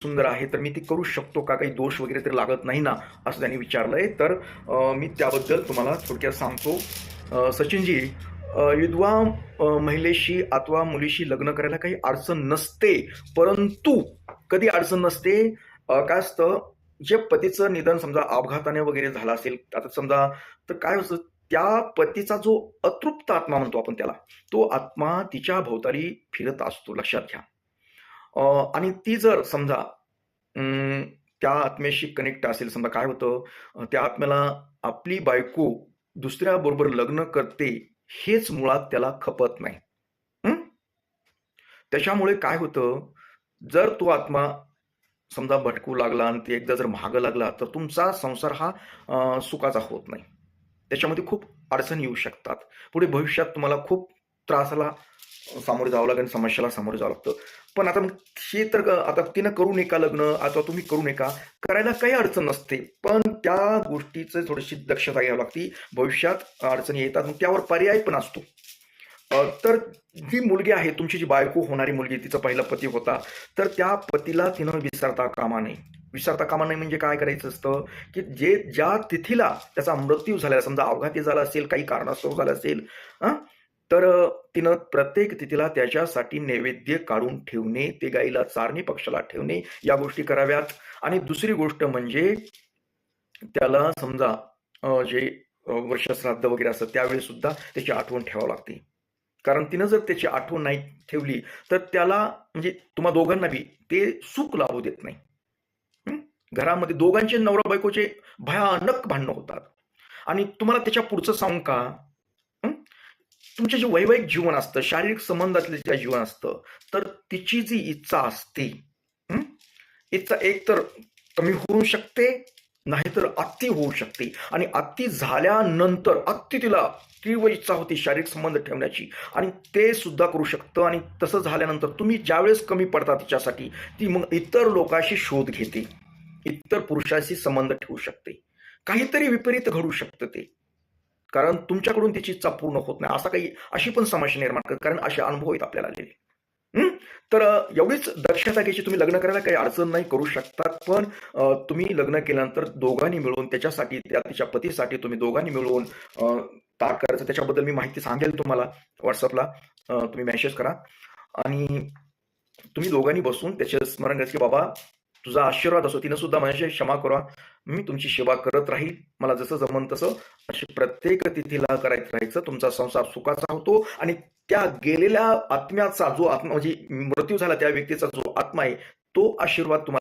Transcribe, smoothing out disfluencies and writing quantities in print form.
सुंदर आहे, तर मी ती करू शकतो का? काही दोष वगैरे तर लागत नाही ना? असं त्यांनी विचारलंय. तर मी त्याबद्दल तुम्हाला थोडक्यात सांगतो. सचिनजी, विधवा महिलेशी अथवा मुलीशी लग्न करायला काही अडचण नसते. परंतु कधी अडचण नसते, काय असतं, जे पतीचं निधन समजा अपघाताने वगैरे झालं असेल, आता समजा, तर काय असतं, त्या पतीचा जो अतृप्त आत्मा म्हणतो आपण त्याला, तो आत्मा तिच्या भोवताली फिरत असतो, लक्षात घ्या. आणि ती जर समजा अं, त्या आत्म्याशी कनेक्ट असेल, समजा काय होतं, त्या आत्म्याला आपली बायको दुसऱ्याबरोबर लग्न करते, हेच मुळात त्याला खपत नाही. हं? त्याच्यामुळे काय होतं, जर तो आत्मा समजा भटकू लागला आणि ते एकदा जर मागं लागला, तर तुमचा संसार हा सुखाचा होत नाही. त्याच्यामध्ये खूप अडचणी येऊ शकतात. पुढे भविष्यात तुम्हाला खूप त्रासाला सामोरे जावं लागेल, समस्येला सामोरे जावं लागतं. पण आता मग हे तर आता तिनं करू नये का लग्न, अथवा तुम्ही करू नये का? करायला काही अडचण नसते. पण त्या गोष्टीचं थोडीशी दक्षता घ्यावी लागते. भविष्यात अडचणी येतात, मग त्यावर पर्याय पण असतो. तर जी मुलगी आहे, तुमची जी बायको होणारी मुलगी, तिचा पहिला पती होता, तर त्या पतीला तिनं विसरता कामा नये. विसरता कामा नये म्हणजे काय करायचं असतं, की ज्या तिथीला त्याचा मृत्यू झाला, समजा अपघाती झाला असेल, काही कारणास्तव झालं असेल, हं, तर तिनं प्रत्येक तिथीला त्याच्यासाठी नैवेद्य काढून ठेवणे, ते गाईला चारणे, पक्षाला ठेवणे, या गोष्टी कराव्यात. आणि दुसरी गोष्ट म्हणजे त्याला समजा जे वर्षश्राद्ध वगैरे असतं, त्यावेळी सुद्धा त्याची आठवण ठेवावी लागते. कारण तिनं जर त्याची आठवण नाही ठेवली, तर त्याला, म्हणजे तुम्हा दोघांना बी ते सुख लाभू देत नाही. हं? घरामध्ये दोघांचे, नवरा बायकोचे भयानक भांडणं होतात. आणि तुम्हाला त्याच्या पुढचं सांगू का? हं? तुमचे जे वैवाहिक जीवन असतं, शारीरिक संबंधातले जे जीवन असतं, तर तिची जी इच्छा असते, हं? इच्छा एकतर कमी होऊ शकते, नाहीतर अति होऊ शकते. आणि अति झाल्यानंतर तिला तीव्र इच्छा होती शारीरिक संबंध ठेवण्याची, आणि ते सुद्धा करू शकतं. आणि तसं झाल्यानंतर तुम्ही ज्यावेळेस कमी पडता तिच्यासाठी, ती मग इतर लोकांशी शोध घेते, इतर पुरुषाशी संबंध ठेवू शकते. काहीतरी विपरीत घडू शकतं ते. कारण तुमच्याकडून तिची इच्छा पूर्ण होत नाही. अशी पण समस्या निर्माण करते, कारण असे अनुभव आहेत आपल्याला आलेले. हं? तर एवढीच दक्षता घ्यायची. तुम्ही लग्न करायला काही अडचण नाही, करू शकतात. पण तुम्ही लग्न केल्यानंतर दोघांनी मिळून त्याच्यासाठी, त्या तिच्या पतीसाठी तुम्ही दोघांनी मिळून ताट करायचं. त्याच्याबद्दल मी माहिती सांगेल तुम्हाला WhatsAppला. तुम्ही मेसेज करा. आणि तुम्ही दोघांनी बसून त्याचे स्मरण करायचं, की बाबा, तुझा आशीर्वाद असो, तिनं सुद्धा माझ्याशी क्षमा करा, मी तुमची सेवा करत राहील, मला जसं जमन तसं. अशी प्रत्येक तिथीला करायचं राहायचं. तुमचा संसार सुखाचा होतो. आणि त्या गेलेल्या आत्म्याचा जो आत्मा, म्हणजे मृत्यू झाला त्या व्यक्तीचा जो आत्मा आहे, तो आशीर्वाद तुम्हाला